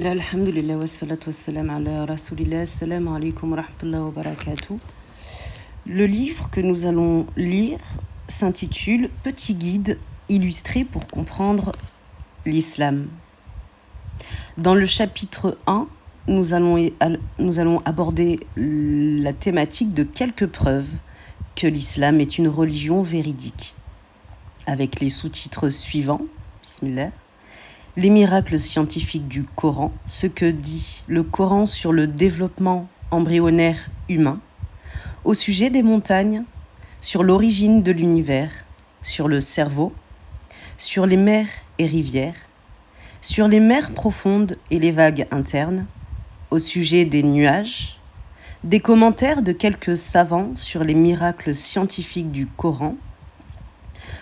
Alhamdulillah wa salatu wa salam ala rasulillah, assalamu alaikum wa rahmatullahi wa barakatuh. Le livre que nous allons lire s'intitule Petit guide illustré pour comprendre l'islam. Dans le chapitre 1, nous allons aborder la thématique de quelques preuves que l'islam est une religion véridique. Avec les sous-titres suivants, Bismillah. Les miracles scientifiques du Coran, ce que dit le Coran sur le développement embryonnaire humain, au sujet des montagnes, sur l'origine de l'univers, sur le cerveau, sur les mers et rivières, sur les mers profondes et les vagues internes, au sujet des nuages, des commentaires de quelques savants sur les miracles scientifiques du Coran,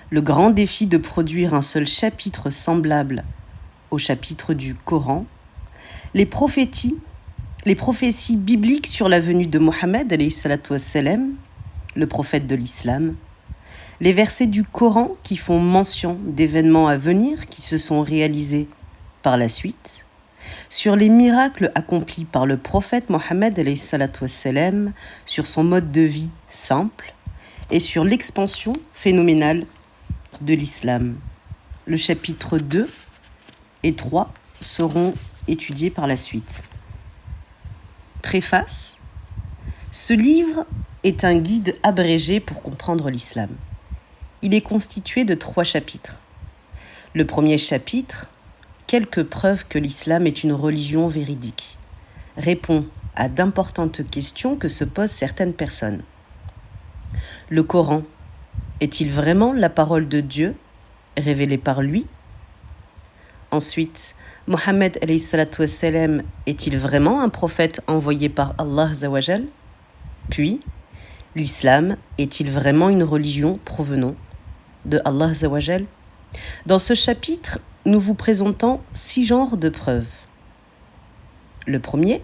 le grand défi de produire un seul chapitre semblable au chapitre du Coran, les prophéties bibliques sur la venue de Mohammed, le prophète de l'islam, les versets du Coran qui font mention d'événements à venir qui se sont réalisés par la suite, sur les miracles accomplis par le prophète Mohammed, sur son mode de vie simple, et sur l'expansion phénoménale de l'islam. Le chapitre 2 et 3 seront étudiés par la suite. Préface. Ce livre est un guide abrégé pour comprendre l'islam. Il est constitué de 3 chapitres. Le premier chapitre, quelques preuves que l'islam est une religion véridique, répond à d'importantes questions que se posent certaines personnes. Le Coran est-il vraiment la parole de Dieu, révélée par lui ? Ensuite, Mohammed est-il vraiment un prophète envoyé par Allah Azawajal ? Puis, l'islam est-il vraiment une religion provenant de Allah Azawajal ? Dans ce chapitre, nous vous présentons 6 genres de preuves. Le premier,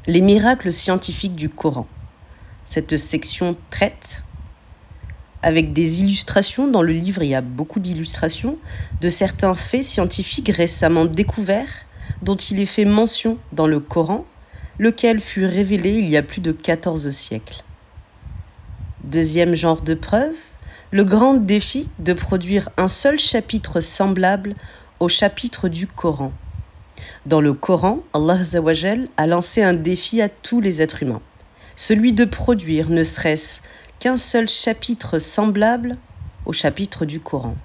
les miracles scientifiques du Coran. Cette section traite avec des illustrations. Dans le livre, il y a beaucoup d'illustrations de certains faits scientifiques récemment découverts dont il est fait mention dans le Coran, lequel fut révélé il y a plus de 14 siècles. Deuxième genre de preuve, le grand défi de produire un seul chapitre semblable au chapitre du Coran. Dans le Coran, Allah Azawajal a lancé un défi à tous les êtres humains, celui de produire ne serait-ce qu'un seul chapitre semblable au chapitre du Coran.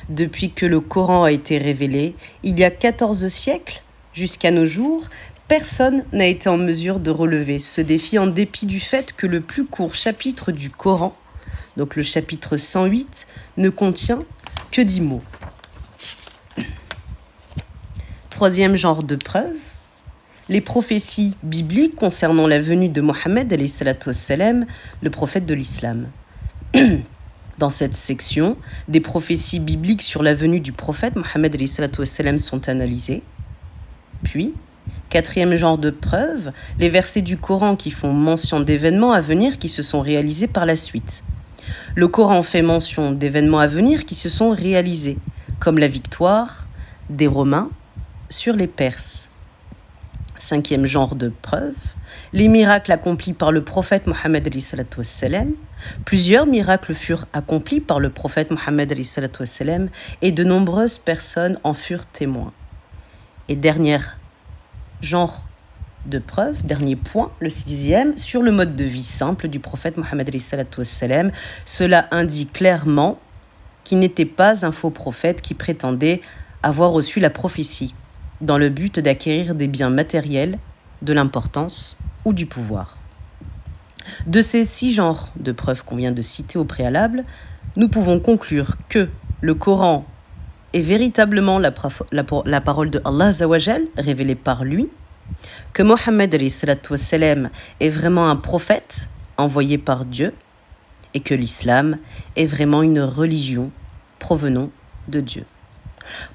Depuis que le Coran a été révélé, il y a 14 siècles, jusqu'à nos jours, personne n'a été en mesure de relever ce défi en dépit du fait que le plus court chapitre du Coran, donc le chapitre 108, ne contient que 10 mots. Troisième genre de preuve, les prophéties bibliques concernant la venue de Mohammed, le prophète de l'islam. Dans cette section, des prophéties bibliques sur la venue du prophète Mohammed sont analysées. Puis, quatrième genre de preuve, les versets du Coran qui font mention d'événements à venir qui se sont réalisés par la suite. Le Coran fait mention d'événements à venir qui se sont réalisés, comme la victoire des Romains sur les Perses. Cinquième genre de preuve, les miracles accomplis par le prophète Mohammed. Plusieurs miracles furent accomplis par le prophète Mohammed et de nombreuses personnes en furent témoins. Et dernier genre de preuve, dernier point, le 6e, sur le mode de vie simple du prophète Mohammed. Cela indique clairement qu'il n'était pas un faux prophète qui prétendait avoir reçu la prophétie dans le but d'acquérir des biens matériels, de l'importance ou du pouvoir. De ces 6 genres de preuves qu'on vient de citer au préalable, nous pouvons conclure que le Coran est véritablement la parole de Allah Azawajal, révélée par lui, que Mohammed est vraiment un prophète envoyé par Dieu, et que l'islam est vraiment une religion provenant de Dieu.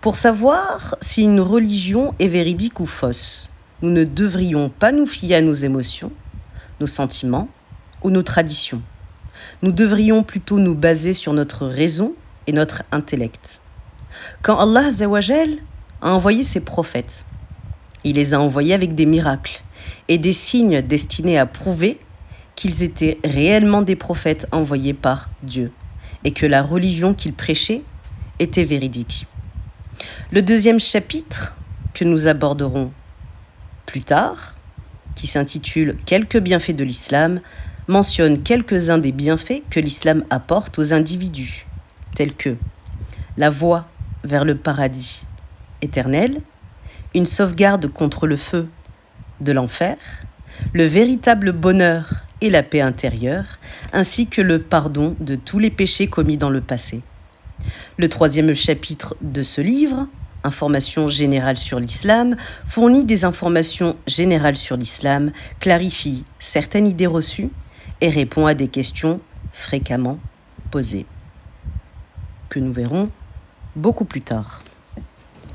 Pour savoir si une religion est véridique ou fausse, nous ne devrions pas nous fier à nos émotions, nos sentiments ou nos traditions. Nous devrions plutôt nous baser sur notre raison et notre intellect. Quand Allah Azawajal a envoyé ses prophètes, Il les a envoyés avec des miracles et des signes destinés à prouver qu'ils étaient réellement des prophètes envoyés par Dieu et que la religion qu'ils prêchaient était véridique. Le deuxième chapitre que nous aborderons plus tard, qui s'intitule « Quelques bienfaits de l'islam », mentionne quelques-uns des bienfaits que l'islam apporte aux individus, tels que la voie vers le paradis éternel, une sauvegarde contre le feu de l'enfer, le véritable bonheur et la paix intérieure, ainsi que le pardon de tous les péchés commis dans le passé. Le troisième chapitre de ce livre, Informations générales sur l'islam, fournit des informations générales sur l'islam, clarifie certaines idées reçues et répond à des questions fréquemment posées, que nous verrons beaucoup plus tard.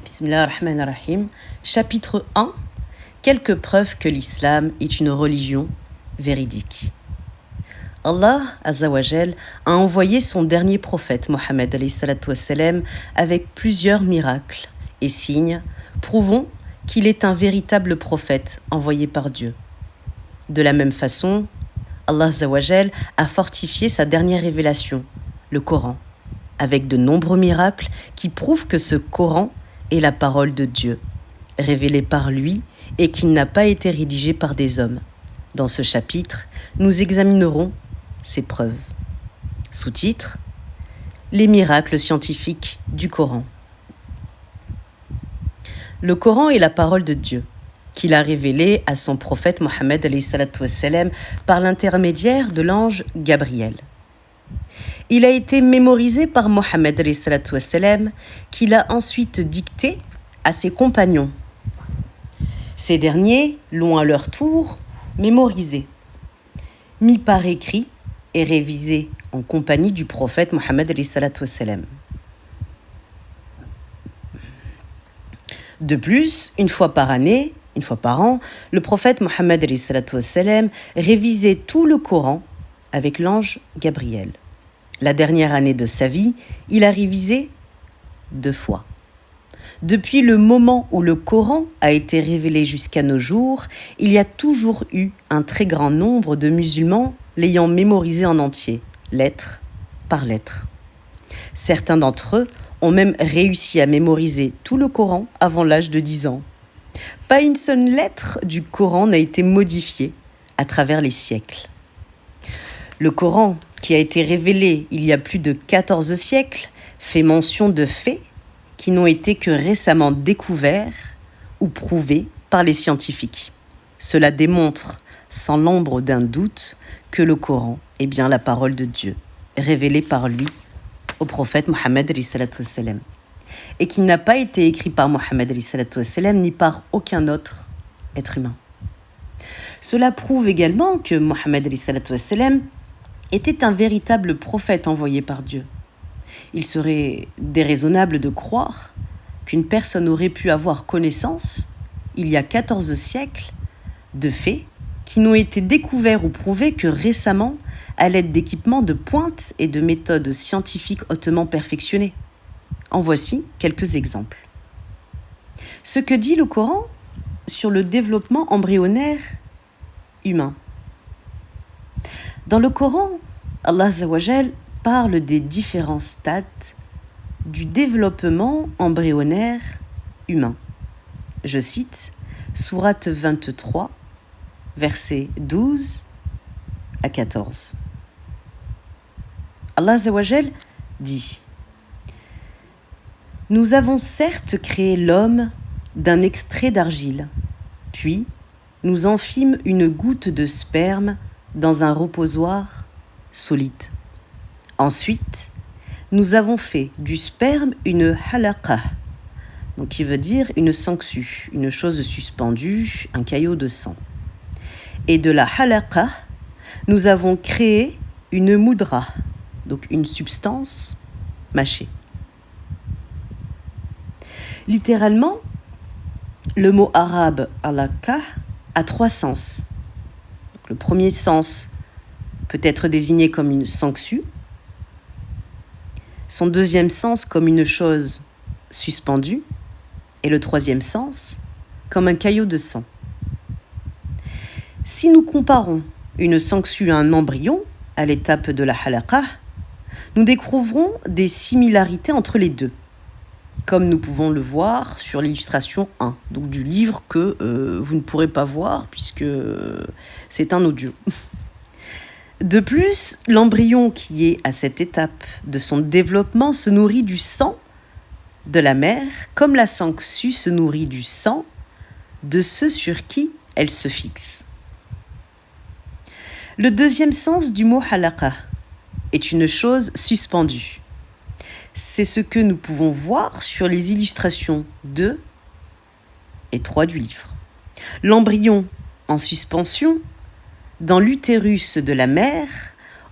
Bismillah ar-Rahman ar-Rahim. Chapitre 1. Quelques preuves que l'islam est une religion véridique. Allah Azza wa Jal a envoyé son dernier prophète, Mohammed alayhi salatu wassalam, avec plusieurs miracles et signes, prouvant qu'il est un véritable prophète envoyé par Dieu. De la même façon, Allah Azza wa Jal a fortifié sa dernière révélation, le Coran, avec de nombreux miracles qui prouvent que ce Coran est la parole de Dieu, révélée par lui et qu'il n'a pas été rédigé par des hommes. Dans ce chapitre, nous examinerons ces preuves. Sous-titre : Les miracles scientifiques du Coran. Le Coran est la parole de Dieu, qu'il a révélée à son prophète Mohammed alayhi salatu wassalam par l'intermédiaire de l'ange Gabriel. Il a été mémorisé par Mohammed alayhi salatu wassalam, qu'il a ensuite dicté à ses compagnons. Ces derniers l'ont à leur tour mémorisé, mis par écrit et révisé en compagnie du prophète Mohammed alayhi salatu wassalam. De plus, une fois par an, le prophète Mohammed alayhi salatu wassalam révisait tout le Coran avec l'ange Gabriel. La dernière année de sa vie, il a révisé 2 fois. Depuis le moment où le Coran a été révélé jusqu'à nos jours, il y a toujours eu un très grand nombre de musulmans l'ayant mémorisé en entier, lettre par lettre. Certains d'entre eux ont même réussi à mémoriser tout le Coran avant l'âge de 10 ans. Pas une seule lettre du Coran n'a été modifiée à travers les siècles. Le Coran, qui a été révélé il y a plus de 14 siècles, fait mention de faits qui n'ont été que récemment découverts ou prouvés par les scientifiques. Cela démontre, sans l'ombre d'un doute, que le Coran est bien la parole de Dieu, révélée par lui au prophète Mohammed alayhi salatu wassalam, et qui n'a pas été écrit par Mohammed alayhi salatu wassalam ni par aucun autre être humain. Cela prouve également que Mohammed alayhi salatu wassalam était un véritable prophète envoyé par Dieu. Il serait déraisonnable de croire qu'une personne aurait pu avoir connaissance, il y a 14 siècles, de faits qui n'ont été découverts ou prouvés que récemment à l'aide d'équipements de pointe et de méthodes scientifiques hautement perfectionnées. En voici quelques exemples. Ce que dit le Coran sur le développement embryonnaire humain. Dans le Coran, Allah Azza wa Jal parle des différents stades du développement embryonnaire humain. Je cite Sourate 23, versets 12 à 14. Allah Azza wa Jal dit : Nous avons certes créé l'homme d'un extrait d'argile, puis nous en fîmes une goutte de sperme dans un reposoir solide. Ensuite, nous avons fait du sperme une halaqa, donc qui veut dire une sangsue, une chose suspendue, un caillot de sang. Et de la halaqa, nous avons créé une mudra, donc une substance mâchée. Littéralement, le mot arabe halaqa a 3 sens. Donc, le premier sens peut être désigné comme une sangsue, son deuxième sens comme une chose suspendue, et le troisième sens comme un caillot de sang. Si nous comparons une sangsue à un embryon à l'étape de la halaqa, nous découvrons des similarités entre les deux, comme nous pouvons le voir sur l'illustration 1, donc du livre que vous ne pourrez pas voir puisque c'est un audio. De plus, l'embryon qui est à cette étape de son développement se nourrit du sang de la mère, comme la sangsue se nourrit du sang de ceux sur qui elle se fixe. Le deuxième sens du mot halaqa est une chose suspendue. C'est ce que nous pouvons voir sur les illustrations 2 et 3 du livre. L'embryon en suspension dans l'utérus de la mère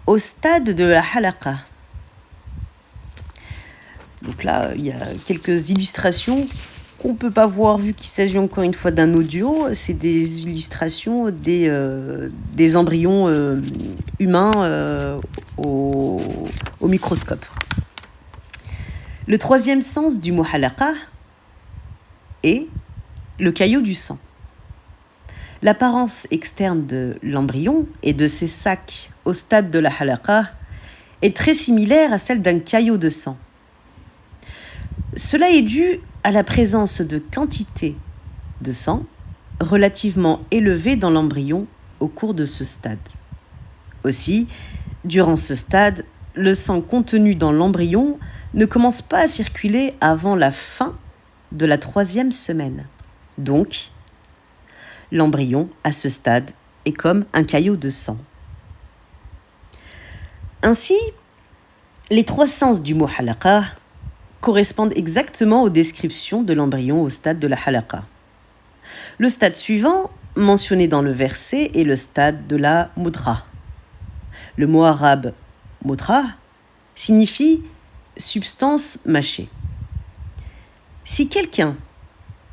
au stade de la halaqa. Donc là, il y a quelques illustrations qu'on ne peut pas voir vu qu'il s'agit encore une fois d'un audio. C'est des illustrations des embryons humains au microscope. Le troisième sens du mot halaqa est le caillot du sang. L'apparence externe de l'embryon et de ses sacs au stade de la halaqa est très similaire à celle d'un caillot de sang. Cela est dû à la présence de quantités de sang relativement élevées dans l'embryon au cours de ce stade. Aussi, durant ce stade, le sang contenu dans l'embryon ne commence pas à circuler avant la fin de la 3e semaine. Donc, l'embryon, à ce stade, est comme un caillot de sang. Ainsi, les 3 sens du mot halaqa correspondent exactement aux descriptions de l'embryon au stade de la halaqa. Le stade suivant, mentionné dans le verset, est le stade de la mudra. Le mot arabe mudra signifie substance mâchée. Si quelqu'un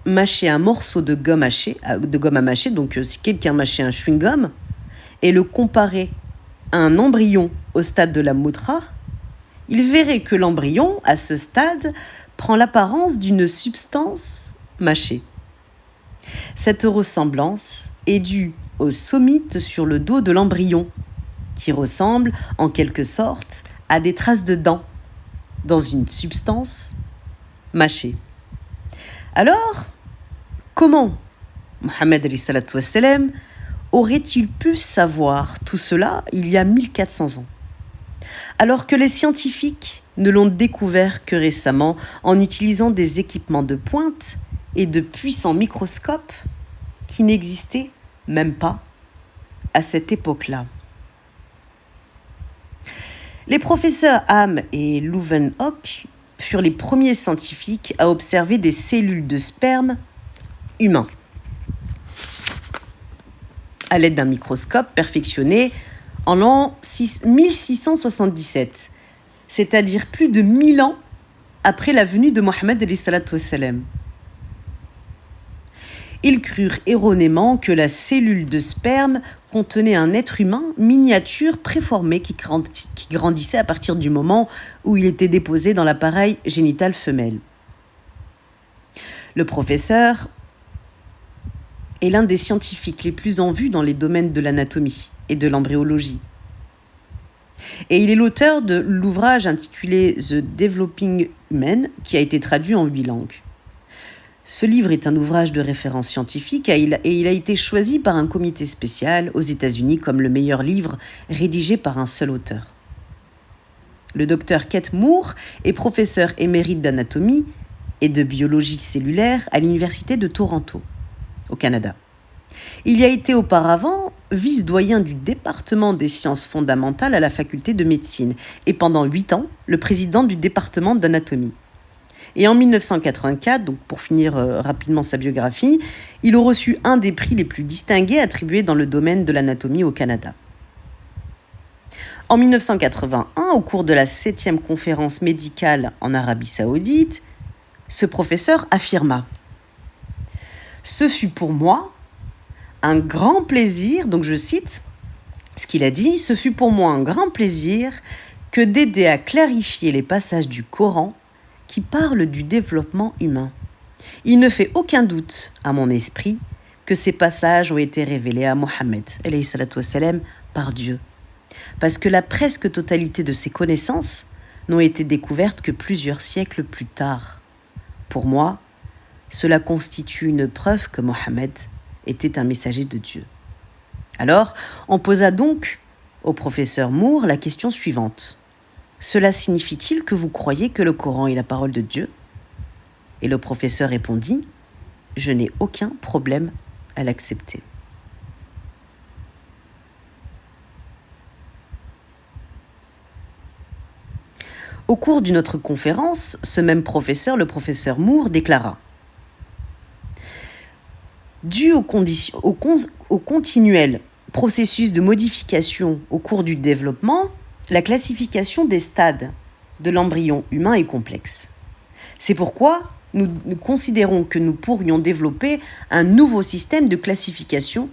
mâchait un morceau de gomme à mâcher, donc si quelqu'un mâchait un chewing-gum et le comparait à un embryon au stade de la mudra, il verrait que l'embryon, à ce stade, prend l'apparence d'une substance mâchée. Cette ressemblance est due au somite sur le dos de l'embryon, qui ressemble, en quelque sorte, à des traces de dents dans une substance mâchée. Alors, comment Mohammed aurait-il pu savoir tout cela il y a 1400 ans, alors que les scientifiques ne l'ont découvert que récemment en utilisant des équipements de pointe et de puissants microscopes qui n'existaient même pas à cette époque-là. Les professeurs Ham et Leeuwenhoek furent les premiers scientifiques à observer des cellules de sperme humain à l'aide d'un microscope perfectionné en l'an 1677, c'est-à-dire plus de 1000 ans après la venue de Mohammed alayhi salam. Ils crurent erronément que la cellule de sperme contenait un être humain miniature préformé qui grandissait à partir du moment où il était déposé dans l'appareil génital femelle. Le professeur est l'un des scientifiques les plus en vue dans les domaines de l'anatomie et de l'embryologie. Et il est l'auteur de l'ouvrage intitulé The Developing Human, qui a été traduit en 8 langues. Ce livre est un ouvrage de référence scientifique et il a été choisi par un comité spécial aux États-Unis comme le meilleur livre rédigé par un seul auteur. Le docteur Kate Moore est professeur émérite d'anatomie et de biologie cellulaire à l'Université de Toronto, au Canada. Il y a été auparavant vice-doyen du département des sciences fondamentales à la faculté de médecine et pendant 8 ans, le président du département d'anatomie. Et en 1984, donc pour finir rapidement sa biographie, il a reçu un des prix les plus distingués attribués dans le domaine de l'anatomie au Canada. En 1981, au cours de la 7e conférence médicale en Arabie Saoudite, ce professeur affirma « Ce fut pour moi un grand plaisir », donc je cite ce qu'il a dit, « Ce fut pour moi un grand plaisir que d'aider à clarifier les passages du Coran qui parlent du développement humain. Il ne fait aucun doute à mon esprit que ces passages ont été révélés à Mohammed alayhi salatu wassalam, par Dieu, parce que la presque totalité de ces connaissances n'ont été découvertes que plusieurs siècles plus tard. Pour moi, cela constitue une preuve que Mohammed était un messager de Dieu. Alors, on posa donc au professeur Moore la question suivante. Cela signifie-t-il que vous croyez que le Coran est la parole de Dieu ? Et le professeur répondit, je n'ai aucun problème à l'accepter. Au cours d'une autre conférence, ce même professeur, le professeur Moore, déclara « Dû au continuel processus de modification au cours du développement, la classification des stades de l'embryon humain est complexe. C'est pourquoi nous considérons que nous pourrions développer un nouveau système de classification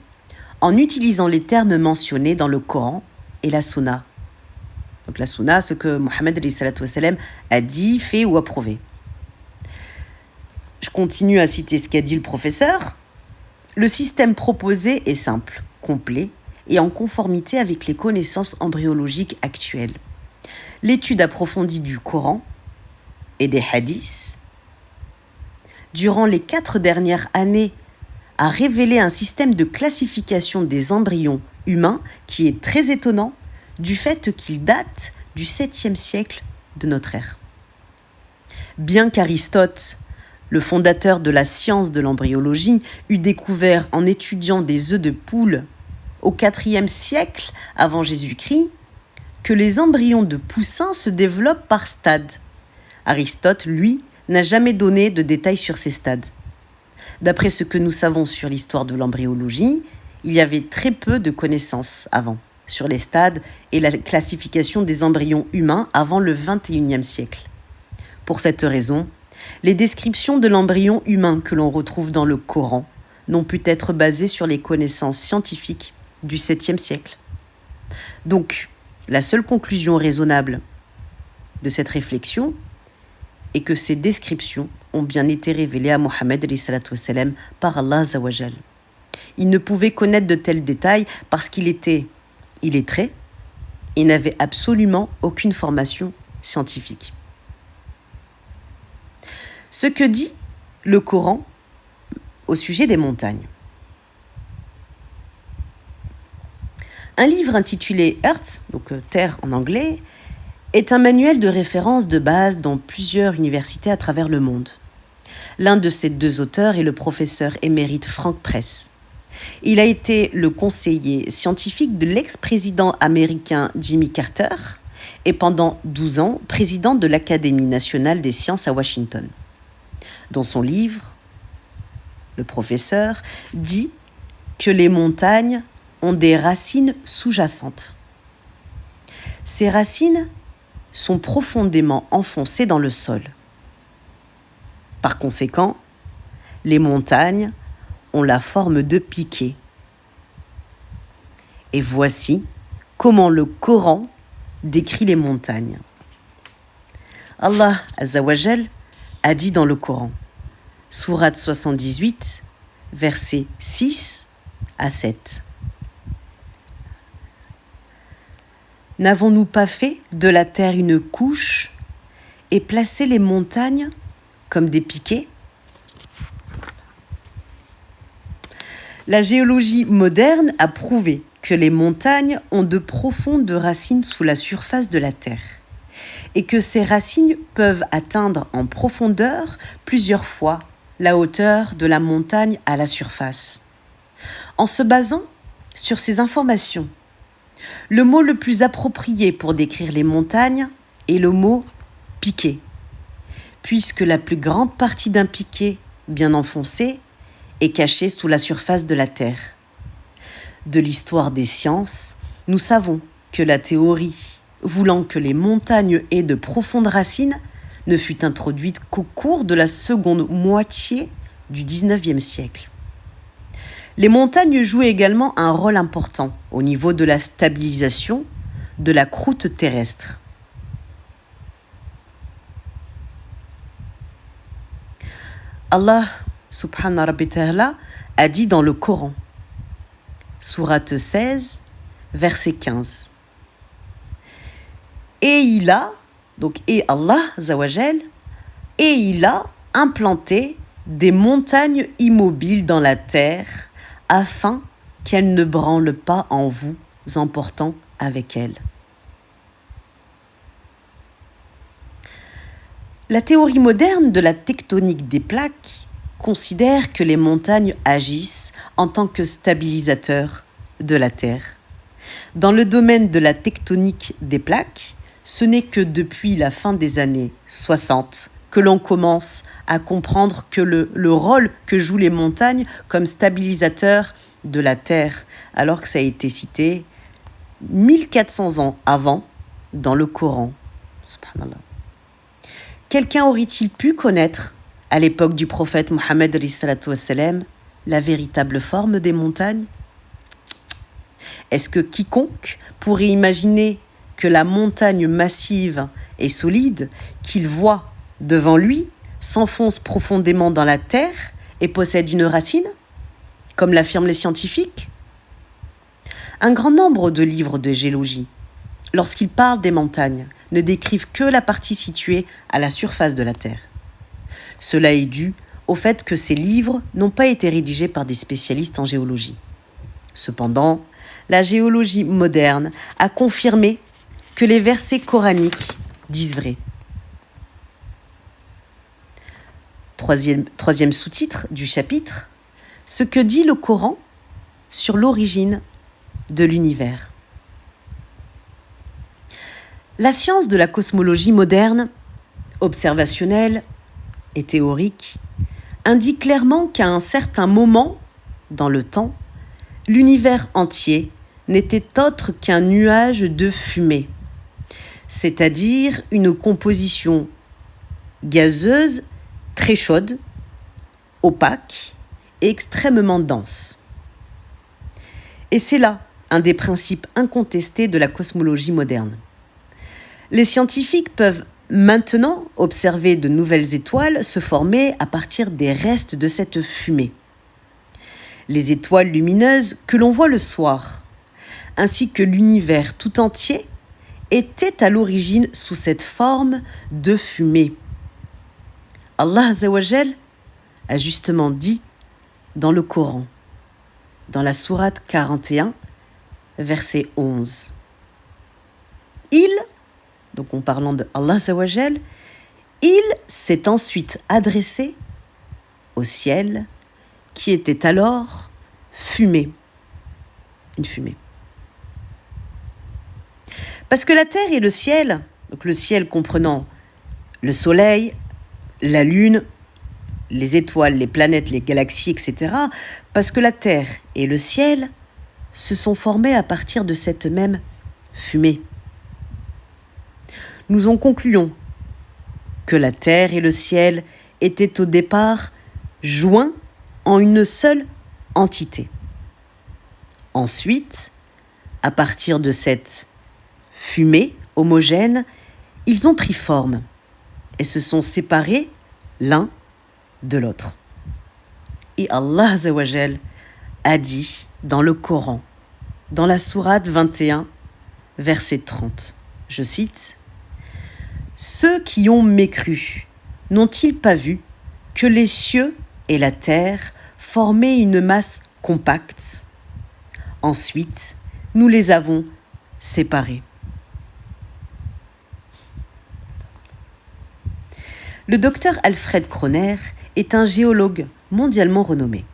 en utilisant les termes mentionnés dans le Coran et la Sunna. » Donc la Sunna, ce que Mohammed alayhi salatu wassalam a dit, fait ou approuvé. Je continue à citer ce qu'a dit le professeur. Le système proposé est simple, complet et en conformité avec les connaissances embryologiques actuelles. L'étude approfondie du Coran et des hadiths durant les 4 dernières années a révélé un système de classification des embryons humains qui est très étonnant du fait qu'il date du 7e siècle de notre ère. Bien qu'Aristote, le fondateur de la science de l'embryologie, eut découvert en étudiant des œufs de poule au 4e siècle avant Jésus-Christ que les embryons de poussins se développent par stades. Aristote, lui, n'a jamais donné de détails sur ces stades. D'après ce que nous savons sur l'histoire de l'embryologie, il y avait très peu de connaissances avant sur les stades et la classification des embryons humains avant le 21e siècle. Pour cette raison, les descriptions de l'embryon humain que l'on retrouve dans le Coran n'ont pu être basées sur les connaissances scientifiques du 7e siècle. Donc, la seule conclusion raisonnable de cette réflexion est que ces descriptions ont bien été révélées à Mohammed alayhi salatu wassalam par Allah azza wa jal. Il ne pouvait connaître de tels détails parce qu'il était illettré et n'avait absolument aucune formation scientifique. Ce que dit le Coran au sujet des montagnes. Un livre intitulé Earth, donc Terre en anglais, est un manuel de référence de base dans plusieurs universités à travers le monde. L'un de ces 2 auteurs est le professeur émérite Frank Press. Il a été le conseiller scientifique de l'ex-président américain Jimmy Carter et pendant 12 ans, président de l'Académie nationale des sciences à Washington. Dans son livre, le professeur dit que les montagnes ont des racines sous-jacentes. Ces racines sont profondément enfoncées dans le sol. Par conséquent, les montagnes ont la forme de piquets. Et voici comment le Coran décrit les montagnes. Allah Azza wa Jal a dit dans le Coran, sourate 78, versets 6 à 7. N'avons-nous pas fait de la terre une couche et placé les montagnes comme des piquets ? La géologie moderne a prouvé que les montagnes ont de profondes racines sous la surface de la Terre et que ces racines peuvent atteindre en profondeur plusieurs fois la hauteur de la montagne à la surface. En se basant sur ces informations, le mot le plus approprié pour décrire les montagnes est le mot « piquet », puisque la plus grande partie d'un piquet bien enfoncé est cachée sous la surface de la Terre. De l'histoire des sciences, nous savons que la théorie voulant que les montagnes aient de profondes racines ne fut introduite qu'au cours de la seconde moitié du XIXe siècle. Les montagnes jouent également un rôle important au niveau de la stabilisation de la croûte terrestre. Allah subhanahu wa ta'ala a dit dans le Coran, sourate 16, verset 15. Et Allah, Zawajel, et il a implanté des montagnes immobiles dans la terre afin qu'elles ne branlent pas en vous, emportant avec elles. La théorie moderne de la tectonique des plaques considère que les montagnes agissent en tant que stabilisateurs de la Terre. Dans le domaine de la tectonique des plaques, ce n'est que depuis la fin des années 60 que l'on commence à comprendre que le rôle que jouent les montagnes comme stabilisateurs de la Terre, alors que ça a été cité 1400 ans avant dans le Coran. Subhanallah. Quelqu'un aurait-il pu connaître, à l'époque du prophète Mohammed la véritable forme des montagnes? Est-ce que quiconque pourrait imaginer que la montagne massive et solide qu'il voit devant lui s'enfonce profondément dans la terre et possède une racine, comme l'affirment les scientifiques? Un grand nombre de livres de géologie, lorsqu'ils parlent des montagnes, ne décrivent que la partie située à la surface de la Terre. Cela est dû au fait que ces livres n'ont pas été rédigés par des spécialistes en géologie. Cependant, la géologie moderne a confirmé que les versets coraniques disent vrai. Troisième sous-titre du chapitre, ce que dit le Coran sur l'origine de l'univers. La science de la cosmologie moderne, observationnelle et théorique, indique clairement qu'à un certain moment dans le temps, l'univers entier n'était autre qu'un nuage de fumée, c'est-à-dire une composition gazeuse très chaude, opaque et extrêmement dense. Et c'est là un des principes incontestés de la cosmologie moderne. Les scientifiques peuvent maintenant observer de nouvelles étoiles se former à partir des restes de cette fumée. Les étoiles lumineuses que l'on voit le soir, ainsi que l'univers tout entier, étaient à l'origine sous cette forme de fumée. Allah Azzawajal a justement dit dans le Coran, dans la sourate 41, verset 11. Donc en parlant de Allah Azzawajal, il s'est ensuite adressé au ciel qui était alors fumée. Une fumée. Parce que la terre et le ciel, donc le ciel comprenant le soleil, la lune, les étoiles, les planètes, les galaxies, etc., parce que la terre et le ciel se sont formés à partir de cette même fumée. Nous en concluons que la terre et le ciel étaient au départ joints en une seule entité. Ensuite, à partir de cette fumée homogène, ils ont pris forme et se sont séparés l'un de l'autre. Et Allah Azzawajal a dit dans le Coran, dans la sourate 21, verset 30, je cite, « Ceux qui ont mécru, n'ont-ils pas vu que les cieux et la terre formaient une masse compacte? Ensuite, nous les avons séparés. » Le docteur Alfred Kroner est un géologue mondialement renommé.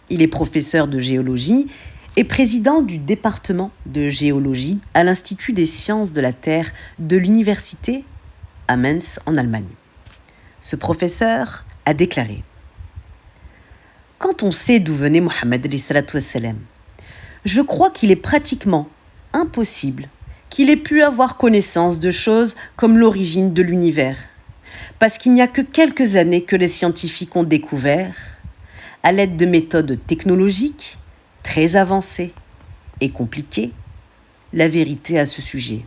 Il est professeur de géologie et président du département de géologie à l'Institut des sciences de la Terre de l'université à Mainz en Allemagne. Ce professeur a déclaré « Quand on sait d'où venait Mohammed, je crois qu'il est pratiquement impossible qu'il ait pu avoir connaissance de choses comme l'origine de l'univers, parce qu'il n'y a que quelques années que les scientifiques ont découvert, à l'aide de méthodes technologiques très avancées et compliquées, la vérité à ce sujet.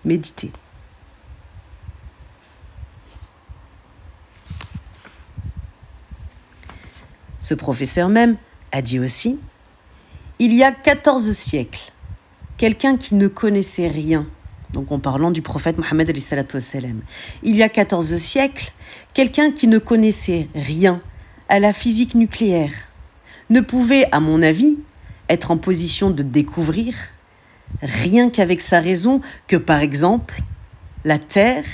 Méditez. Ce professeur même a dit aussi, il y a 14 siècles, quelqu'un qui ne connaissait rien, donc en parlant du prophète Mohammed alayhi salatu wassalam, il y a 14 siècles, quelqu'un qui ne connaissait rien à la physique nucléaire ne pouvait, à mon avis, être en position de découvrir, rien qu'avec sa raison, que par exemple, la terre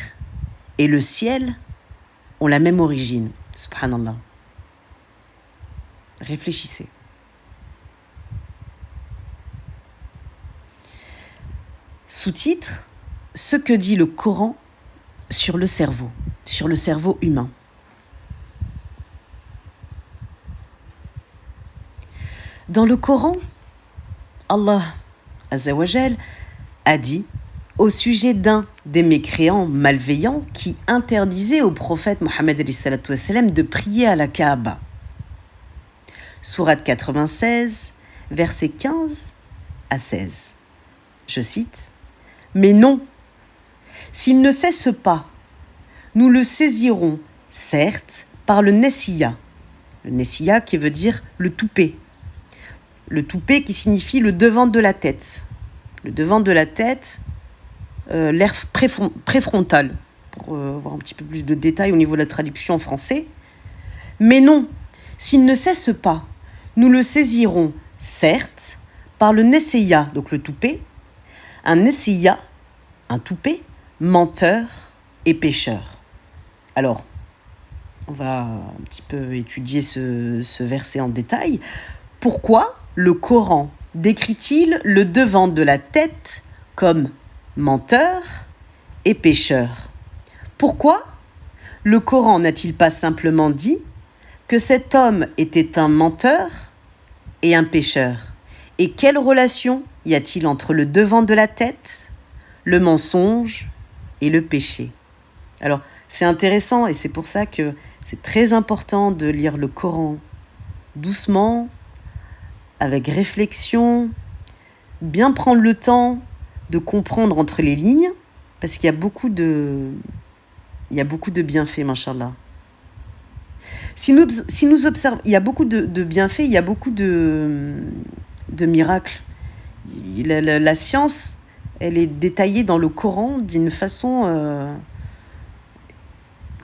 et le ciel ont la même origine. Subhanallah. Réfléchissez. Sous-titre, ce que dit le Coran sur le cerveau humain. Dans le Coran, Allah Azza wa Jal a dit au sujet d'un des mécréants malveillants qui interdisait au prophète Mohammed de prier à la Kaaba. Sourate 96, versets 15 à 16. Je cite, « Mais non, s'il ne cesse pas, nous le saisirons, certes, par le Nessiya. » Le Nessiya qui veut dire le toupet. Le toupet qui signifie le devant de la tête. Le devant de la tête, l'air préfrontal, pour avoir un petit peu plus de détails au niveau de la traduction en français. Mais non, s'il ne cesse pas, nous le saisirons, certes, par le Nessiya, donc le toupet, un Nessiya, un toupet, menteur et pécheur. Alors, on va un petit peu étudier ce verset en détail. Pourquoi le Coran décrit-il le devant de la tête comme menteur et pécheur? Pourquoi le Coran n'a-t-il pas simplement dit que cet homme était un menteur et un pécheur? Et quelle relation y a-t-il entre le devant de la tête, le mensonge et le péché? Alors, c'est intéressant et c'est pour ça que c'est très important de lire le Coran doucement, avec réflexion, bien prendre le temps de comprendre entre les lignes, parce qu'il y a beaucoup de bienfaits, mashallah. Si nous observons, il y a beaucoup de bienfaits, il y a beaucoup de miracles. La science, elle est détaillée dans le Coran d'une façon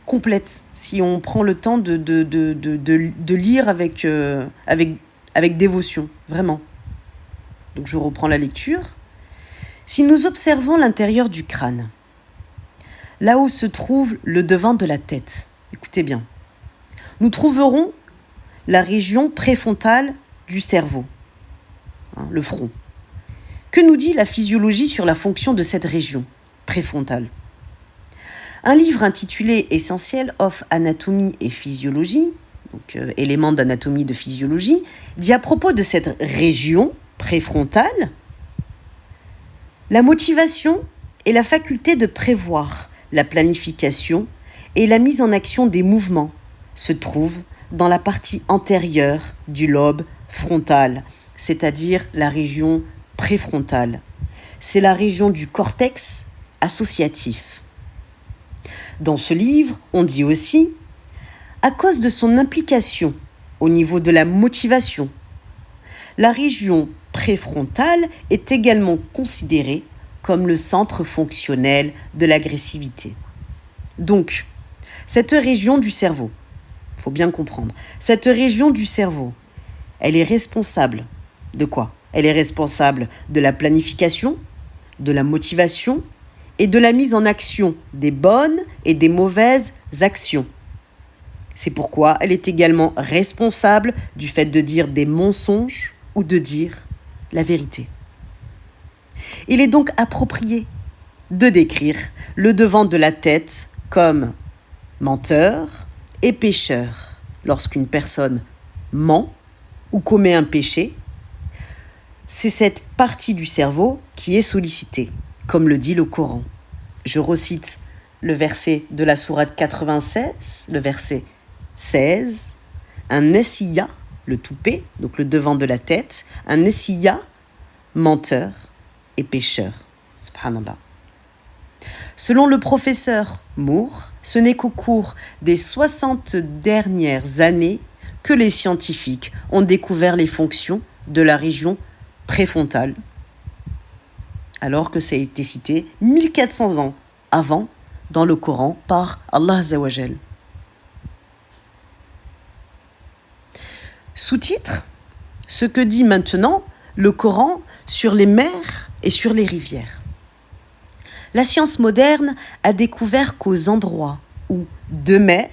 complète. Si on prend le temps de lire avec dévotion, vraiment. Donc je reprends la lecture. Si nous observons l'intérieur du crâne, là où se trouve le devant de la tête, écoutez bien, nous trouverons la région préfrontale du cerveau, le front. Que nous dit la physiologie sur la fonction de cette région préfrontale? Un livre intitulé Essentiel of Anatomy et Physiologie, donc éléments d'anatomie de physiologie, dit à propos de cette région préfrontale, la motivation est la faculté de prévoir la planification et la mise en action des mouvements se trouve dans la partie antérieure du lobe frontal, c'est-à-dire la région préfrontale. C'est la région du cortex associatif. Dans ce livre, on dit aussi, à cause de son implication au niveau de la motivation, la région préfrontale est également considérée comme le centre fonctionnel de l'agressivité. Donc, cette région du cerveau, il faut bien comprendre, cette région du cerveau, elle est responsable de quoi? Elle est responsable de la planification, de la motivation et de la mise en action des bonnes et des mauvaises actions. C'est pourquoi elle est également responsable du fait de dire des mensonges ou de dire la vérité. Il est donc approprié de décrire le devant de la tête comme menteur et pécheur. Lorsqu'une personne ment ou commet un péché, c'est cette partie du cerveau qui est sollicitée, comme le dit le Coran. Je recite le verset de la sourate 96, le verset 16. Un nessiya, le toupet, donc le devant de la tête, un nessiya, menteur et pécheur. Subhanallah. Selon le professeur Moore, ce n'est qu'au cours des 60 dernières années que les scientifiques ont découvert les fonctions de la région préfrontale, alors que ça a été cité 1400 ans avant dans le Coran par Allah Azza wa Jal. Sous-titre, ce que dit maintenant le Coran sur les mers et sur les rivières. La science moderne a découvert qu'aux endroits où deux mers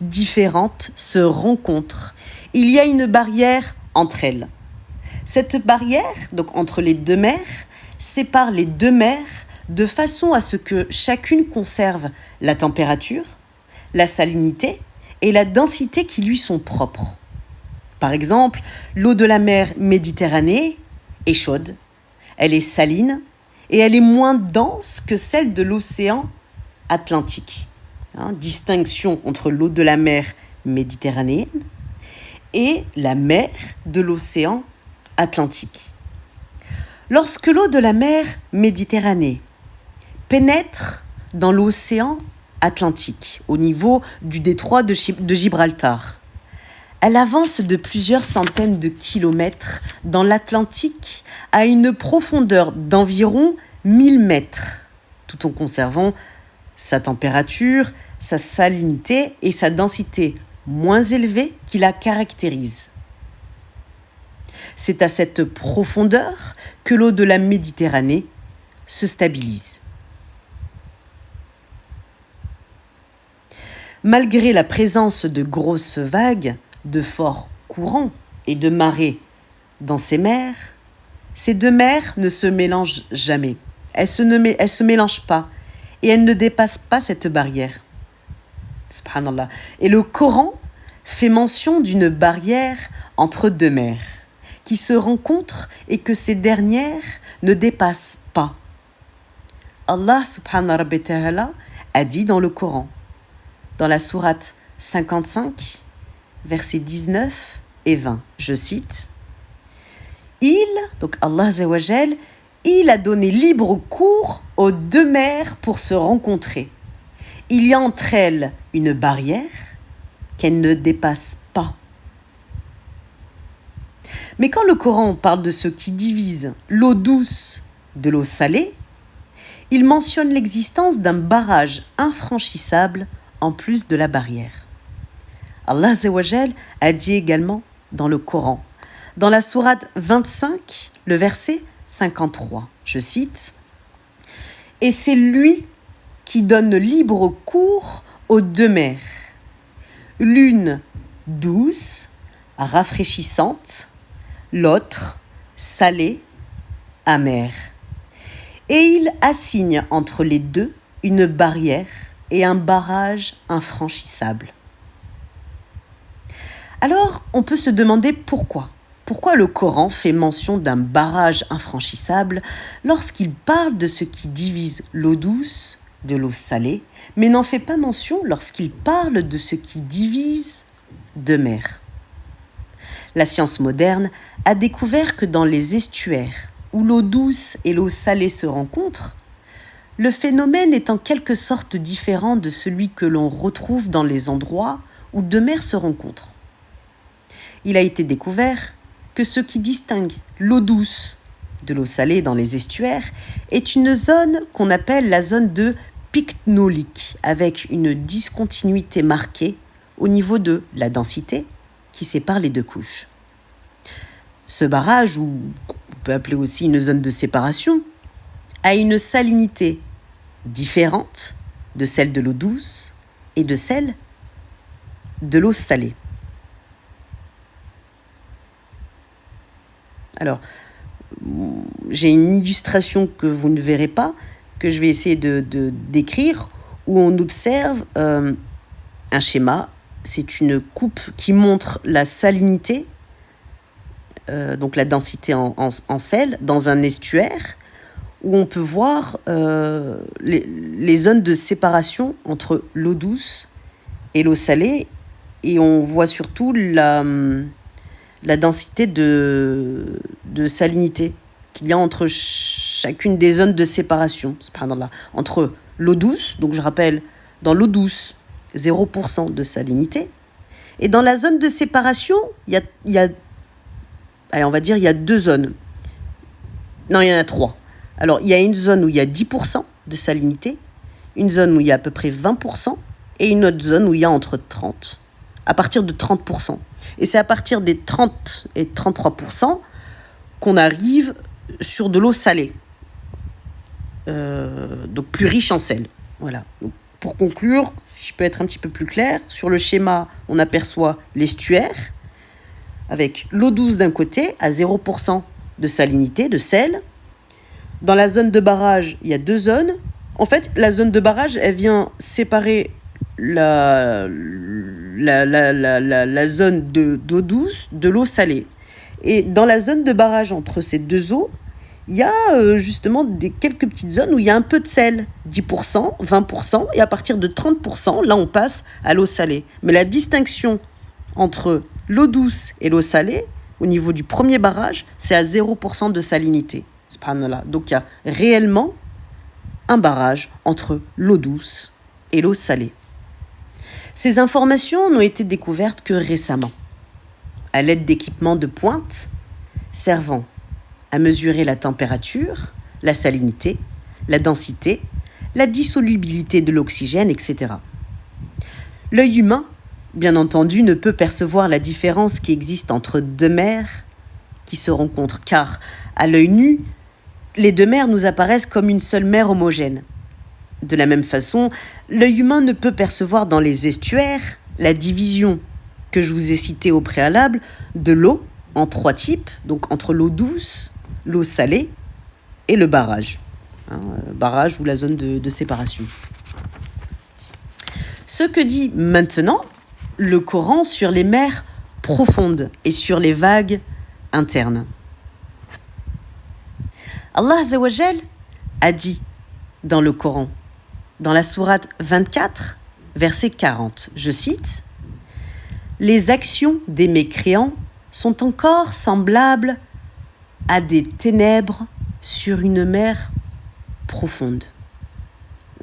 différentes se rencontrent, il y a une barrière entre elles. Cette barrière, donc entre les deux mers, sépare les deux mers de façon à ce que chacune conserve la température, la salinité et la densité qui lui sont propres. Par exemple, l'eau de la mer Méditerranée est chaude, elle est saline et elle est moins dense que celle de l'océan Atlantique. Distinction entre l'eau de la mer Méditerranéenne et la mer de l'océan Atlantique. Lorsque l'eau de la mer Méditerranée pénètre dans l'océan Atlantique, au niveau du détroit de Gibraltar, elle avance de plusieurs centaines de kilomètres dans l'Atlantique à une profondeur d'environ 1000 mètres, tout en conservant sa température, sa salinité et sa densité moins élevée qui la caractérisent. C'est à cette profondeur que l'eau de la Méditerranée se stabilise. Malgré la présence de grosses vagues, de forts courants et de marées dans ces mers, ces deux mers ne se mélangent jamais. Elles se mélangent pas et elles ne dépassent pas cette barrière. Subhanallah. Et le Coran fait mention d'une barrière entre deux mers qui se rencontrent et que ces dernières ne dépassent pas. Allah subhanahu wa ta'ala a dit dans le Coran, dans la sourate 55, versets 19 et 20, je cite, donc Allah Azza wa Jal, il a donné libre cours aux deux mers pour se rencontrer. Il y a entre elles une barrière qu'elles ne dépassent pas. Mais quand le Coran parle de ce qui divise l'eau douce de l'eau salée, il mentionne l'existence d'un barrage infranchissable en plus de la barrière. Allah Azza wa Jal a dit également dans le Coran, dans la sourate 25, le verset 53, je cite, « Et c'est lui qui donne libre cours aux deux mers, l'une douce, rafraîchissante, l'autre salée, amère. Et il assigne entre les deux une barrière et un barrage infranchissable. » Alors, on peut se demander pourquoi. Pourquoi le Coran fait mention d'un barrage infranchissable lorsqu'il parle de ce qui divise l'eau douce de l'eau salée, mais n'en fait pas mention lorsqu'il parle de ce qui divise deux mers. La science moderne a découvert que dans les estuaires où l'eau douce et l'eau salée se rencontrent, le phénomène est en quelque sorte différent de celui que l'on retrouve dans les endroits où deux mers se rencontrent. Il a été découvert que ce qui distingue l'eau douce de l'eau salée dans les estuaires est une zone qu'on appelle la zone de pycnolique, avec une discontinuité marquée au niveau de la densité qui sépare les deux couches. Ce barrage, ou on peut appeler aussi une zone de séparation, a une salinité différente de celle de l'eau douce et de celle de l'eau salée. Alors, j'ai une illustration que vous ne verrez pas, que je vais essayer de décrire, où on observe un schéma. C'est une coupe qui montre la salinité, donc la densité en sel, dans un estuaire, où on peut voir les zones de séparation entre l'eau douce et l'eau salée, et on voit surtout la densité de salinité qu'il y a entre chacune des zones de séparation, entre l'eau douce, donc je rappelle, dans l'eau douce, 0% de salinité, Et dans la zone de séparation, allez, on va dire, il y a 2 zones. Non, il y en a 3. Alors, il y a une zone où il y a 10% de salinité, une zone où il y a à peu près 20%, et une autre zone où il y a entre 30, à partir de 30%. Et c'est à partir des 30 et 33% qu'on arrive sur de l'eau salée. Donc plus riche en sel. Voilà. Donc, pour conclure, si je peux être un petit peu plus clair, sur le schéma, on aperçoit l'estuaire, avec l'eau douce d'un côté, à 0% de salinité, de sel. Dans la zone de barrage, il y a 2 zones. En fait, la zone de barrage, elle vient séparer la zone d'eau douce de l'eau salée. Et dans la zone de barrage entre ces 2 eaux, il y a justement quelques petites zones où il y a un peu de sel, 10%, 20%, et à partir de 30%, là on passe à l'eau salée. Mais la distinction entre l'eau douce et l'eau salée, au niveau du premier barrage, c'est à 0% de salinité. Subhanallah. Donc il y a réellement un barrage entre l'eau douce et l'eau salée. Ces informations n'ont été découvertes que récemment, à l'aide d'équipements de pointe servant à mesurer la température, la salinité, la densité, la dissolubilité de l'oxygène, etc. L'œil humain, bien entendu, ne peut percevoir la différence qui existe entre 2 mers qui se rencontrent, car à l'œil nu, les 2 mers nous apparaissent comme une seule mer homogène. De la même façon, l'œil humain ne peut percevoir dans les estuaires la division que je vous ai citée au préalable de l'eau en 3 types, donc entre l'eau douce, l'eau salée et le barrage. Barrage ou la zone de séparation. Ce que dit maintenant le Coran sur les mers profondes et sur les vagues internes. Allah Azza wa Jal a dit dans le Coran, dans la sourate 24, verset 40, je cite, « Les actions des mécréants sont encore semblables à des ténèbres sur une mer profonde. »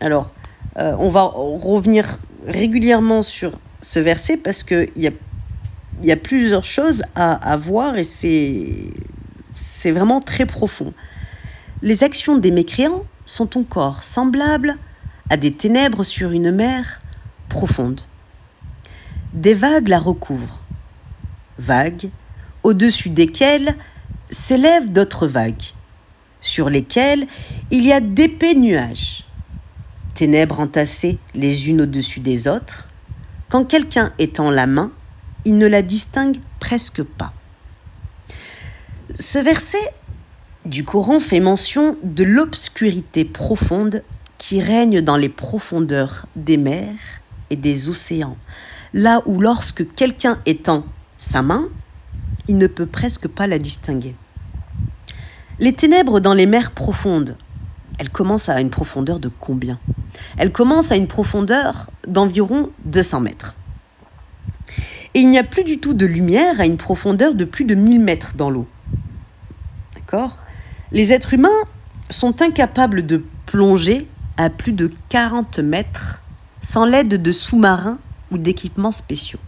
Alors, on va revenir régulièrement sur ce verset parce qu'il y a plusieurs choses à voir et c'est vraiment très profond. Les actions des mécréants sont encore semblables à des ténèbres sur une mer profonde. Des vagues la recouvrent, vagues au-dessus desquelles s'élèvent d'autres vagues, sur lesquelles il y a d'épais nuages, ténèbres entassées les unes au-dessus des autres. Quand quelqu'un étend la main, il ne la distingue presque pas. Ce verset du Coran fait mention de l'obscurité profonde qui règne dans les profondeurs des mers et des océans, là où lorsque quelqu'un étend sa main, il ne peut presque pas la distinguer. Les ténèbres dans les mers profondes, elles commencent à une profondeur de combien ? Elles commencent à une profondeur d'environ 200 mètres. Et il n'y a plus du tout de lumière à une profondeur de plus de 1000 mètres dans l'eau. D'accord ? Les êtres humains sont incapables de plonger à plus de 40 mètres sans l'aide de sous-marins ou d'équipements spéciaux.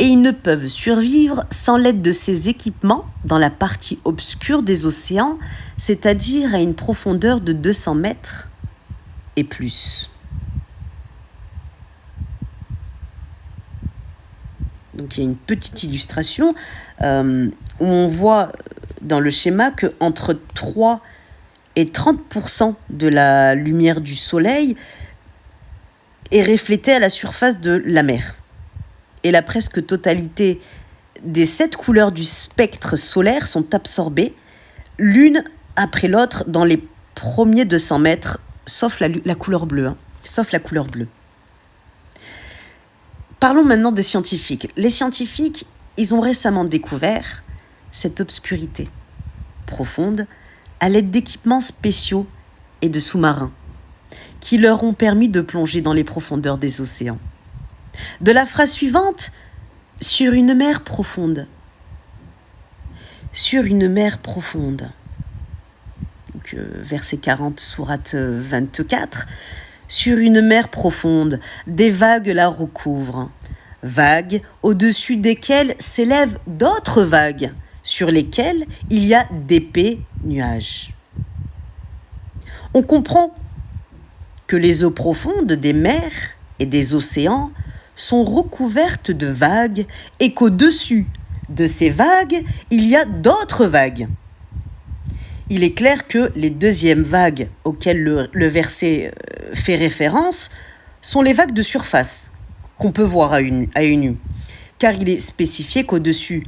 Et ils ne peuvent survivre sans l'aide de ces équipements dans la partie obscure des océans, c'est-à-dire à une profondeur de 200 mètres et plus. Donc il y a une petite illustration où on voit dans le schéma qu'entre 3 et 30% de la lumière du soleil est reflétée à la surface de la mer. Et la presque totalité des 7 couleurs du spectre solaire sont absorbées l'une après l'autre dans les premiers 200 mètres, sauf la couleur bleue. Sauf la couleur bleue. Parlons maintenant des scientifiques. Les scientifiques, ils ont récemment découvert cette obscurité profonde à l'aide d'équipements spéciaux et de sous-marins qui leur ont permis de plonger dans les profondeurs des océans. De la phrase suivante, sur une mer profonde. Sur une mer profonde. Donc, verset 40, sourate 24. Sur une mer profonde, des vagues la recouvrent, vagues au-dessus desquelles s'élèvent d'autres vagues, sur lesquelles il y a d'épais nuages. On comprend que les eaux profondes des mers et des océans sont recouvertes de vagues et qu'au-dessus de ces vagues, il y a d'autres vagues. Il est clair que les deuxièmes vagues auxquelles le verset fait référence sont les vagues de surface qu'on peut voir à une vue, car il est spécifié qu'au-dessus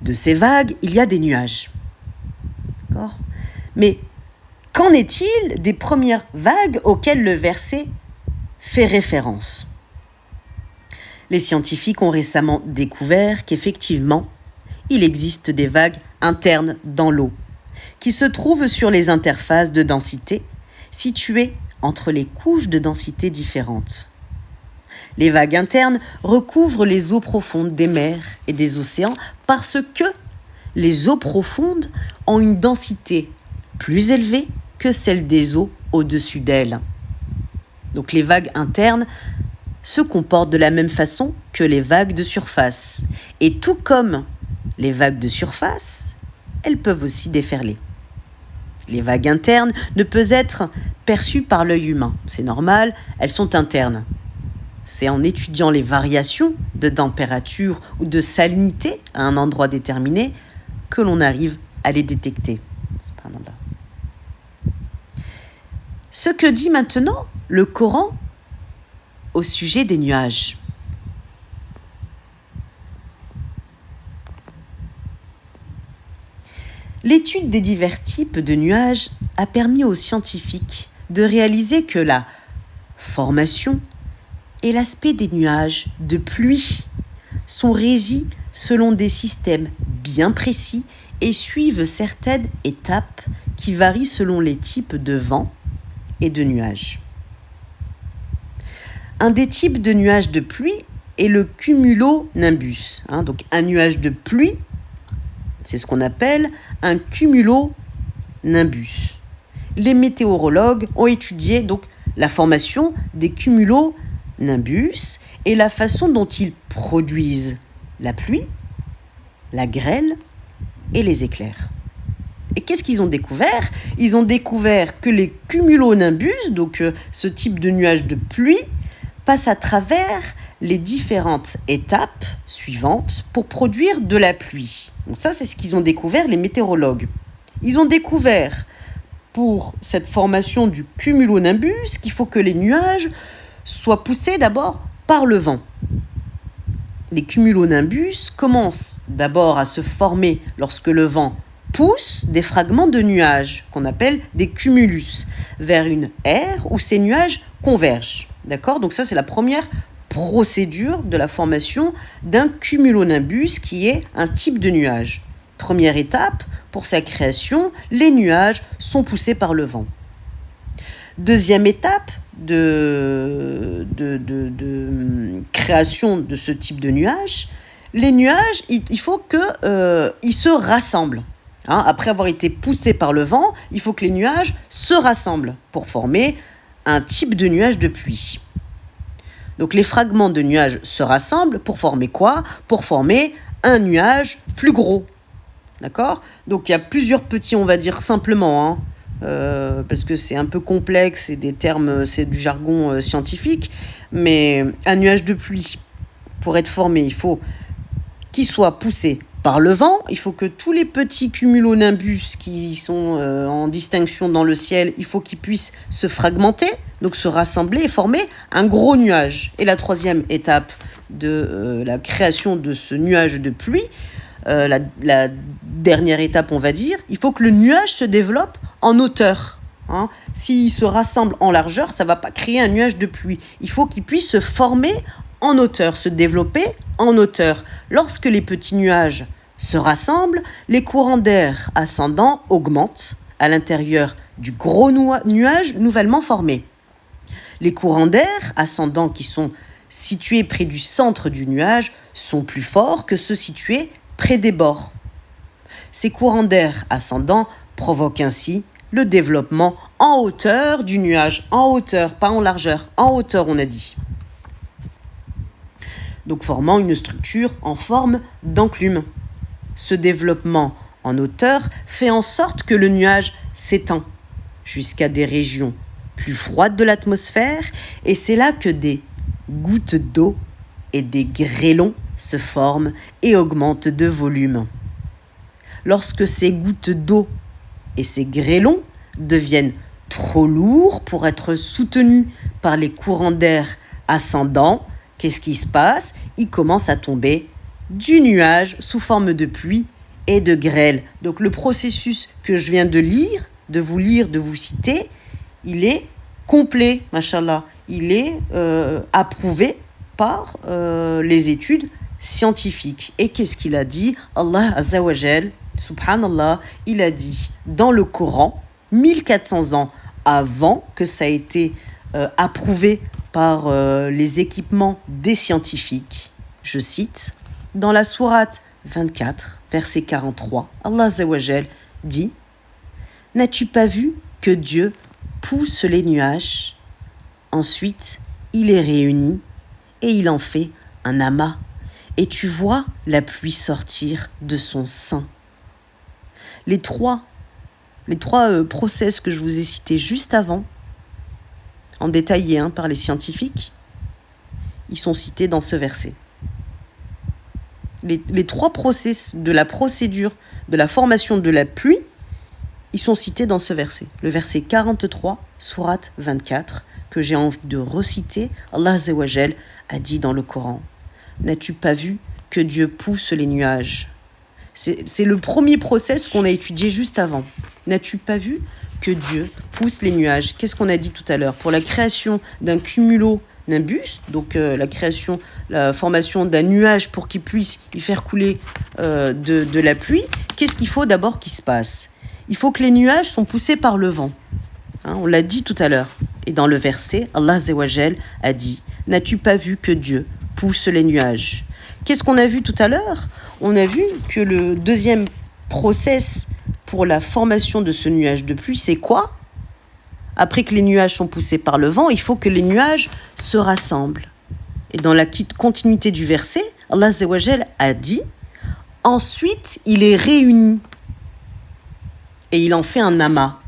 de ces vagues, il y a des nuages. D'accord ? Mais qu'en est-il des premières vagues auxquelles le verset fait référence ? Les scientifiques ont récemment découvert qu'effectivement, il existe des vagues internes dans l'eau, qui se trouvent sur les interfaces de densité situées entre les couches de densité différentes. Les vagues internes recouvrent les eaux profondes des mers et des océans parce que les eaux profondes ont une densité plus élevée que celle des eaux au-dessus d'elles. Donc les vagues internes se comportent de la même façon que les vagues de surface. Et tout comme les vagues de surface, elles peuvent aussi déferler. Les vagues internes ne peuvent être perçues par l'œil humain. C'est normal, elles sont internes. C'est en étudiant les variations de température ou de salinité à un endroit déterminé que l'on arrive à les détecter. Ce que dit maintenant le Coran au sujet des nuages. L'étude des divers types de nuages a permis aux scientifiques de réaliser que la formation et l'aspect des nuages de pluie sont régis selon des systèmes bien précis et suivent certaines étapes qui varient selon les types de vent et de nuages. Un des types de nuages de pluie est le cumulonimbus. Donc un nuage de pluie, c'est ce qu'on appelle un cumulonimbus. Les météorologues ont étudié donc la formation des cumulonimbus et la façon dont ils produisent la pluie, la grêle et les éclairs. Et qu'est-ce qu'ils ont découvert ? Ils ont découvert que les cumulonimbus, donc ce type de nuage de pluie, passent à travers les différentes étapes suivantes pour produire de la pluie. Donc ça, c'est ce qu'ils ont découvert, les météorologues. Ils ont découvert, pour cette formation du cumulonimbus, qu'il faut que les nuages soient poussés d'abord par le vent. Les cumulonimbus commencent d'abord à se former lorsque le vent pousse des fragments de nuages, qu'on appelle des cumulus, vers une aire où ces nuages convergent. D'accord ? Donc ça, c'est la première procédure de la formation d'un cumulonimbus, qui est un type de nuage. Première étape, pour sa création, les nuages sont poussés par le vent. Deuxième étape de création de ce type de nuage, les nuages, il faut qu'ils se rassemblent. Après avoir été poussés par le vent, il faut que les nuages se rassemblent pour former un type de nuage de pluie. Donc les fragments de nuages se rassemblent pour former quoi ? Pour former un nuage plus gros. D'accord ? Donc il y a plusieurs petits, on va dire simplement, parce que c'est un peu complexe, et des termes, c'est du jargon scientifique, mais un nuage de pluie, pour être formé, il faut qu'il soit poussé par le vent, il faut que tous les petits cumulonimbus qui sont en distinction dans le ciel, il faut qu'ils puissent se fragmenter, donc se rassembler et former un gros nuage. Et la troisième étape de la création de ce nuage de pluie, la dernière étape, on va dire, il faut que le nuage se développe en hauteur. S'il se rassemble en largeur, ça ne va pas créer un nuage de pluie. Il faut qu'il puisse se former en hauteur, se développer en hauteur. Lorsque les petits nuages se rassemblent, les courants d'air ascendant augmentent à l'intérieur du gros nuage nouvellement formé. Les courants d'air ascendants qui sont situés près du centre du nuage sont plus forts que ceux situés près des bords. Ces courants d'air ascendants provoquent ainsi le développement en hauteur du nuage, en hauteur, pas en largeur, en hauteur on a dit. donc formant une structure en forme d'enclume. Ce développement en hauteur fait en sorte que le nuage s'étend jusqu'à des régions plus froides de l'atmosphère, et c'est là que des gouttes d'eau et des grêlons se forment et augmentent de volume. Lorsque ces gouttes d'eau et ces grêlons deviennent trop lourds pour être soutenus par les courants d'air ascendants, qu'est-ce qui se passe? Il commence à tomber du nuage sous forme de pluie et de grêle. Donc le processus que je viens de vous citer, il est complet, machallah. Il est approuvé par les études scientifiques. Et qu'est-ce qu'il a dit? Allah Azza wa Jal, subhanallah, il a dit dans le Coran, 1400 ans avant que ça ait été approuvé par les équipements des scientifiques. Je cite, dans la sourate 24, verset 43, Allah Azza wa Jal dit « N'as-tu pas vu que Dieu pousse les nuages, ensuite il les réunit et il en fait un amas, et tu vois la pluie sortir de son sein. » Les trois process que je vous ai cités juste avant, en détaillé par les scientifiques, ils sont cités dans ce verset. Les trois process de la procédure de la formation de la pluie, ils sont cités dans ce verset. Le verset 43, sourate 24, que j'ai envie de reciter, Allah Azza wa Jal a dit dans le Coran, « N'as-tu pas vu que Dieu pousse les nuages ?» C'est le premier process qu'on a étudié juste avant. « N'as-tu pas vu que Dieu pousse les nuages ?» Qu'est-ce qu'on a dit tout à l'heure? Pour la création d'un cumulonimbus, donc la formation d'un nuage pour qu'il puisse y faire couler de la pluie, qu'est-ce qu'il faut d'abord qu'il se passe? Il faut que les nuages sont poussés par le vent. On l'a dit tout à l'heure. Et dans le verset, Allah Azza wa Jal a dit « N'as-tu pas vu que Dieu pousse les nuages ?» Qu'est-ce qu'on a vu tout à l'heure? On a vu que le deuxième process pour la formation de ce nuage de pluie, c'est quoi? Après que les nuages sont poussés par le vent, il faut que les nuages se rassemblent. Et dans la continuité du verset, Allah Azza wa Jal a dit « Ensuite, il est réuni et il en fait un amas. »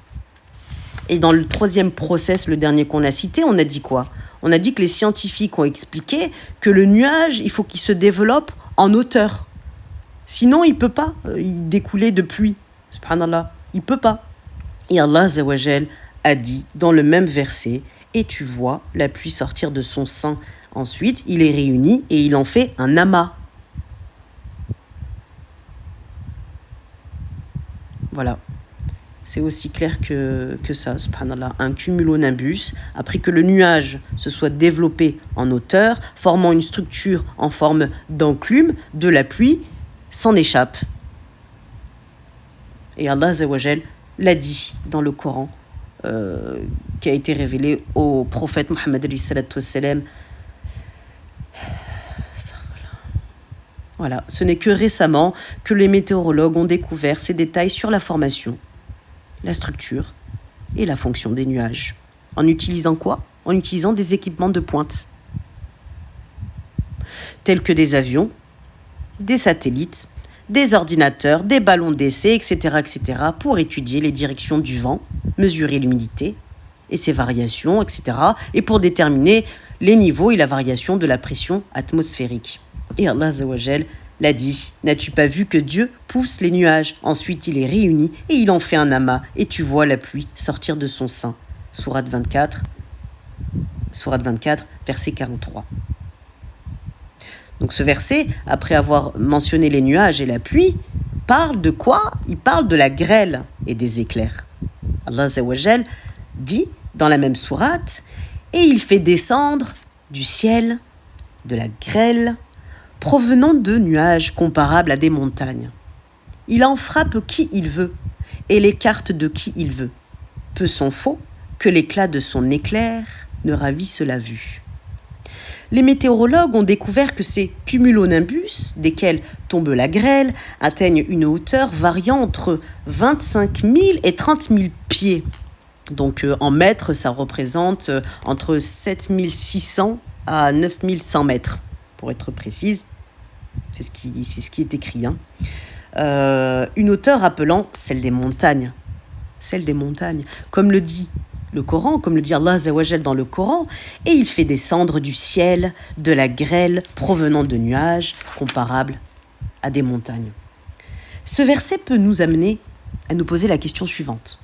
Et dans le troisième process, le dernier qu'on a cité, on a dit quoi? On a dit que les scientifiques ont expliqué que le nuage, il faut qu'il se développe en hauteur. Sinon, il ne peut pas découler de pluie. Subhanallah, il ne peut pas. Et Allah Azza wa Jal a dit dans le même verset, « Et tu vois la pluie sortir de son sein. Ensuite, il est réuni et il en fait un amas. » Voilà. C'est aussi clair que ça, subhanallah. Un cumulonimbus, après que le nuage se soit développé en hauteur, formant une structure en forme d'enclume, de la pluie s'en échappe. Et Allah Azza wa Jal l'a dit dans le Coran, qui a été révélé au prophète Mohammed alayhi salatu wassalam. Voilà, ce n'est que récemment que les météorologues ont découvert ces détails sur la formation, la structure et la fonction des nuages. En utilisant quoi? En utilisant des équipements de pointe, tels que des avions, des satellites, des ordinateurs, des ballons d'essai, etc., pour étudier les directions du vent, mesurer l'humidité et ses variations, etc., et pour déterminer les niveaux et la variation de la pression atmosphérique. Et Allah Azza wa Jal l'a dit, « N'as-tu pas vu que Dieu pousse les nuages? Ensuite, il les réunit et il en fait un amas, et tu vois la pluie sortir de son sein. » Sourate 24, verset 43. Donc ce verset, après avoir mentionné les nuages et la pluie, parle de quoi? Il parle de la grêle et des éclairs. Allah Azza wa Jal dit dans la même sourate, « Et il fait descendre du ciel de la grêle provenant de nuages comparables à des montagnes. Il en frappe qui il veut et l'écarte de qui il veut. Peu s'en faut que l'éclat de son éclair ne ravisse la vue. » Les météorologues ont découvert que ces cumulonimbus, desquels tombe la grêle, atteignent une hauteur variant entre 25 000 et 30 000 pieds. Donc en mètres, ça représente entre 7 600 à 9 100 mètres. pour être précise. C'est ce qui est écrit. Une hauteur appelant celle des montagnes. Celle des montagnes. Comme le dit le Coran, comme le dit Allah Azza wa Jal dans le Coran, et il fait descendre du ciel de la grêle provenant de nuages comparables à des montagnes. Ce verset peut nous amener à nous poser la question suivante.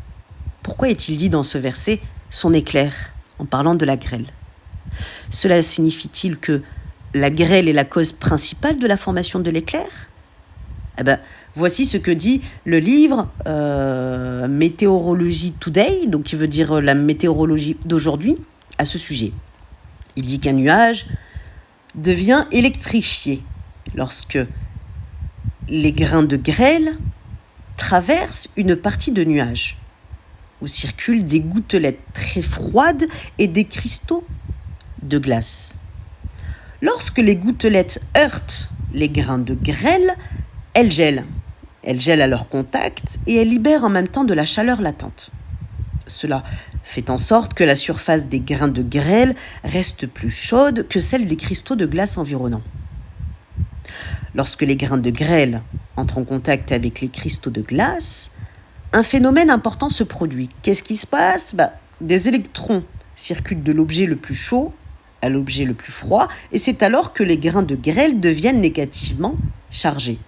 Pourquoi est-il dit dans ce verset « son éclair » en parlant de la grêle ? Cela signifie-t-il que la grêle est la cause principale de la formation de l'éclair ? Voici ce que dit le livre Météorologie Today, donc qui veut dire la météorologie d'aujourd'hui, à ce sujet. Il dit qu'un nuage devient électrifié lorsque les grains de grêle traversent une partie de nuage où circulent des gouttelettes très froides et des cristaux de glace. Lorsque les gouttelettes heurtent les grains de grêle, elles gèlent. Elles gèlent à leur contact et elles libèrent en même temps de la chaleur latente. Cela fait en sorte que la surface des grains de grêle reste plus chaude que celle des cristaux de glace environnants. Lorsque les grains de grêle entrent en contact avec les cristaux de glace, un phénomène important se produit. Qu'est-ce qui se passe ? Des électrons circulent de l'objet le plus chaud à l'objet le plus froid, et c'est alors que les grains de grêle deviennent négativement chargés.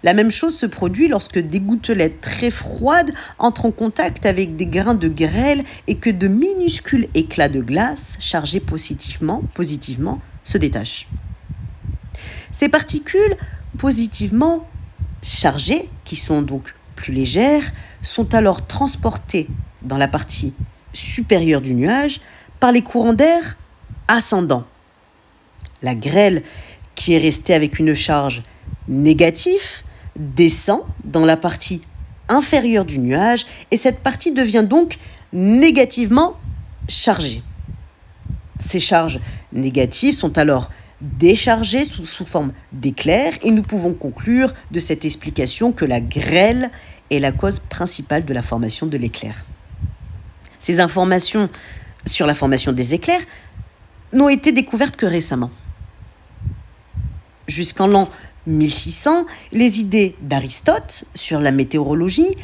La même chose se produit lorsque des gouttelettes très froides entrent en contact avec des grains de grêle et que de minuscules éclats de glace chargés positivement se détachent. Ces particules positivement chargées, qui sont donc plus légères, sont alors transportées dans la partie supérieure du nuage par les courants d'air ascendants. La grêle, qui est restée avec une charge négative, descend dans la partie inférieure du nuage et cette partie devient donc négativement chargée. Ces charges négatives sont alors déchargées sous forme d'éclairs et nous pouvons conclure de cette explication que la grêle est la cause principale de la formation de l'éclair. Ces informations sur la formation des éclairs n'ont été découvertes que récemment. Jusqu'en l'an 1600, les idées d'Aristote sur la météorologie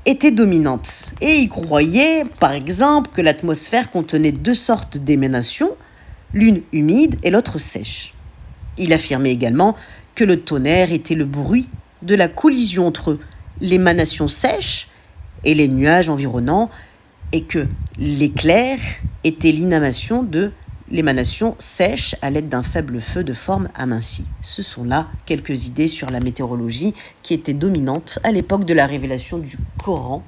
étaient dominantes et il croyait, par exemple, que l'atmosphère contenait deux sortes d'émanations, l'une humide et l'autre sèche. Il affirmait également que le tonnerre était le bruit de la collision entre l'émanation sèche et les nuages environnants et que l'éclair était l'inamation de l'émanation sèche à l'aide d'un faible feu de forme amincie. Ce sont là quelques idées sur la météorologie qui étaient dominantes à l'époque de la révélation du Coran